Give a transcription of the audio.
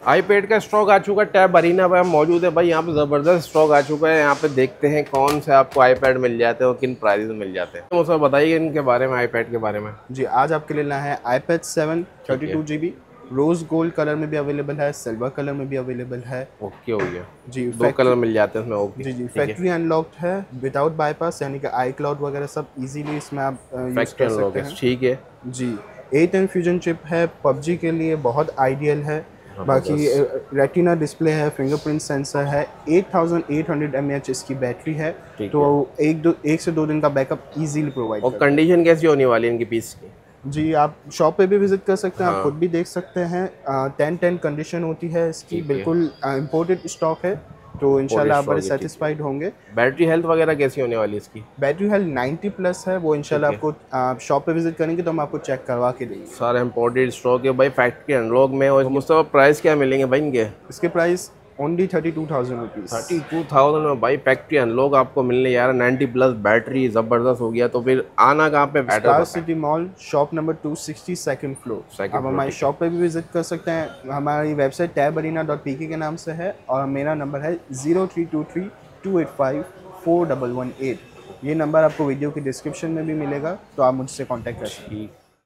IPad का stock आ चुका है, टैब अरीना पे मौजूद है भाई। यहाँ पे ज़बरदस्त स्टॉक आ चुका है। यहाँ पे देखते हैं कौन से आपको आईपैड मिल जाते हैं और किन प्राइस में मिल जाते हैं। तो मुझे बताइए इनके बारे में, आईपैड के बारे में। जी, आज आपके लिए लाया है iPad 7 ठीक है। 32 GB। रोज़ गोल्ड कलर में भी अवेलेबल है, सिल्वर कलर में भी अवेलेबल है। ओके हो गया। जी, दो कलर मिल जाते हैं इसमें। ओके जी, ठीक है। फैक्ट्री अनलॉक्ड है विदाउट बाईपास, यानी कि आई क्लाउड वगैरह सब इजीली इसमें आप यूज़ फैक्ट्री कर अनलॉक सकते है, हैं। ठीक है। जी, 8 फ्यूजन चिप है, पबजी के लिए बहुत आइडियल है। बाकी ज़बरदस्त। रेटिना डिस्प्ले है, फिंगरप्रिंट सेंसर है, 8800 mAh इसकी बैटरी है। ठीक तो है। एक से दो दिन का बैकअप इजीली प्रोवाइड और करता है। कंडीशन कैसी होने वाली है इनकी पीस की? जी, आप शॉप पे भी विज़िट कर सकते हैं, आप खुद हाँ। भी देख सकते हैं। 10-10 कंडीशन होती है इसकी, ठीक है। बिल्कुल इम्पोर्टेड स्टॉक है। तो इंपोर्टेड इंशाल्लाह आप बड़े स्टॉक है, ठीक है। सैटिस्फाइड होंगे। बैटरी हेल्थ वगैरह कैसी होने वाली है इसकी? बैटरी हेल्थ 90 प्लस है, वो ठीक इंशाल्लाह है। आपको आप शॉप पे विज़िट करेंगे तो हम आपको चेक करवा के देंगे। सारा इम्पोर्टेड स्टॉक है भाई, फैक्ट्री अनलॉक में। और मुझसे प्राइस क्या मिलेंगे भाई इनके? इसके प्राइस ओनली 32,000 रुपीज़। 32,000 में भाई फैक्ट्री अनलॉक आपको मिलने यार। 90 प्लस बैटरी, ज़बरदस्त हो गया। तो फिर आना कहाँ पे? एड्रेस स्टार बताएं। City mall, shop number 260, second floor. Second आप फ्लोर, हमारी ठीक है। शॉप पे भी विज़िट कर सकते हैं। हमारी वेबसाइट tabarina.pk के नाम से है, और मेरा नंबर है 0323285418। ये नंबर आपको वीडियो की डिस्क्रिप्शन में भी मिलेगा, तो आप मुझसे कॉन्टैक्ट कर सकते हैं। ठीक